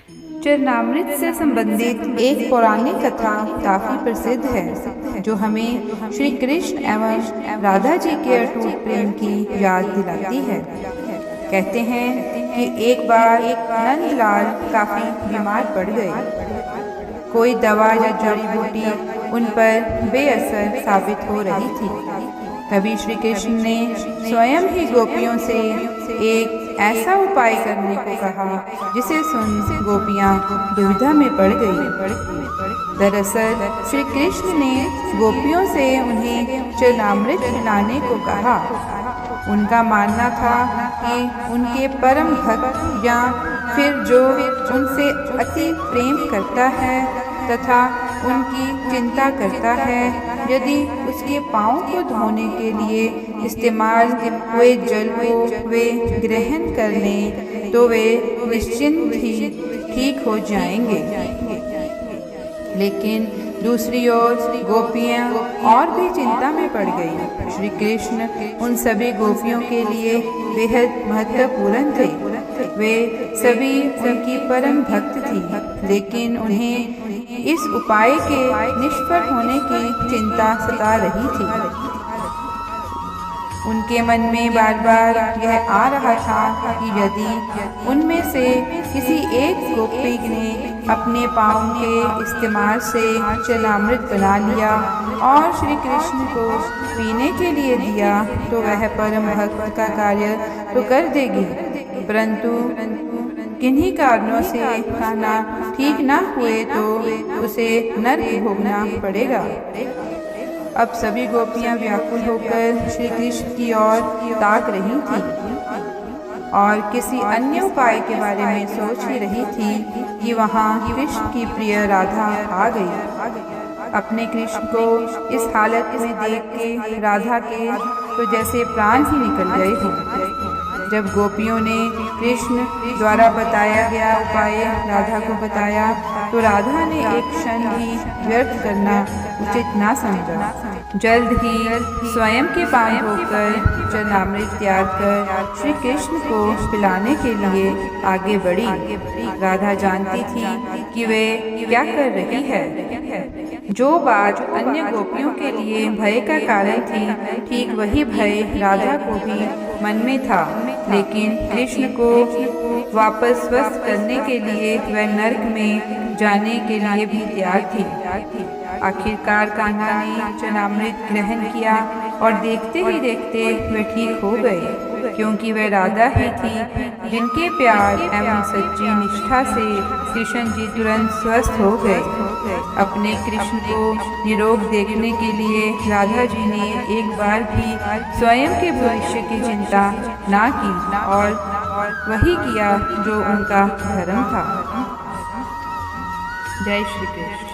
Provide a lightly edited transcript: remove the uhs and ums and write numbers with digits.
चरणामृत से संबंधित एक पौराणिक कथा काफी प्रसिद्ध है, जो हमें श्री कृष्ण एवं राधा जी के अटूट प्रेम की याद दिलाती है। कहते हैं कि एक बार नंदलाल काफी बीमार पड़ गए। कोई दवा या जड़ी बूटी उन पर बेअसर साबित हो रही थी। तभी श्री कृष्ण ने स्वयं ही गोपियों से एक ऐसा उपाय करने को कहा, जिसे सुन गोपियां दुविधा में पड़ गई। दरअसल श्री कृष्ण ने गोपियों से उन्हें चरणामृत पिलाने को कहा। उनका मानना था कि उनके परम भक्त या फिर जो उनसे अति प्रेम करता है तथा उनकी चिंता करता है, यदि उसके पाँव को धोने के लिए इस्तेमाल हुए जल को वे ग्रहण कर लें तो वे निश्चिंत ही ठीक हो जाएंगे। लेकिन दूसरी ओर गोपियाँ और भी चिंता में पड़ गई। श्री कृष्ण उन सभी गोपियों के लिए बेहद महत्वपूर्ण थे। वे सभी उनकी परम भक्त थी, लेकिन उन्हें इस उपाय के निष्फल होने की चिंता सता रही थी। उनके मन में बार बार यह आ रहा था कि यदि उनमें से किसी एक गोपी ने अपने पाँव के इस्तेमाल से चरणामृत बना लिया और श्री कृष्ण को पीने के लिए दिया तो वह परम भक्त का कार्य तो कर देगी, परंतु किन्हीं कारणों से खाना ठीक न हुए तो उसे नर्क भोगना पड़ेगा। अब सभी गोपियां व्याकुल होकर श्री कृष्ण की ओर ताक रही थीं और किसी अन्य उपाय के बारे में सोच ही रही थी कि वहां कृष्ण की प्रिय राधा आ गई। अपने कृष्ण को इस हालत में देख के राधा के तो जैसे प्राण ही निकल गए हों। जब गोपियों ने कृष्ण द्वारा बताया गया उपाय राधा को बताया तो राधा ने एक क्षण भी व्यर्थ करना उचित ना समझा। जल्द ही स्वयं के पाँव धोकर चरणामृत त्याग कर श्री कृष्ण को पिलाने के लिए आगे बढ़ी। राधा जानती थी कि वे क्या कर रही है। जो बात अन्य गोपियों के लिए भय का कारण थी, ठीक वही भय राधा को भी मन में था, लेकिन कृष्ण को वापस स्वस्थ करने के लिए वह नर्क में जाने के लिए भी तैयार थी। आखिरकार कान्हा ने चरणामृत ग्रहण किया और देखते ही देखते वे ठीक हो गए, क्योंकि वह राधा ही थी जिनके प्यार एवं सच्ची निष्ठा से कृष्ण जी तुरंत स्वस्थ हो गए। अपने कृष्ण को निरोग देखने के लिए राधा जी ने एक बार भी स्वयं के भविष्य की चिंता ना की और वही किया जो उनका धर्म था। जय श्री कृष्ण।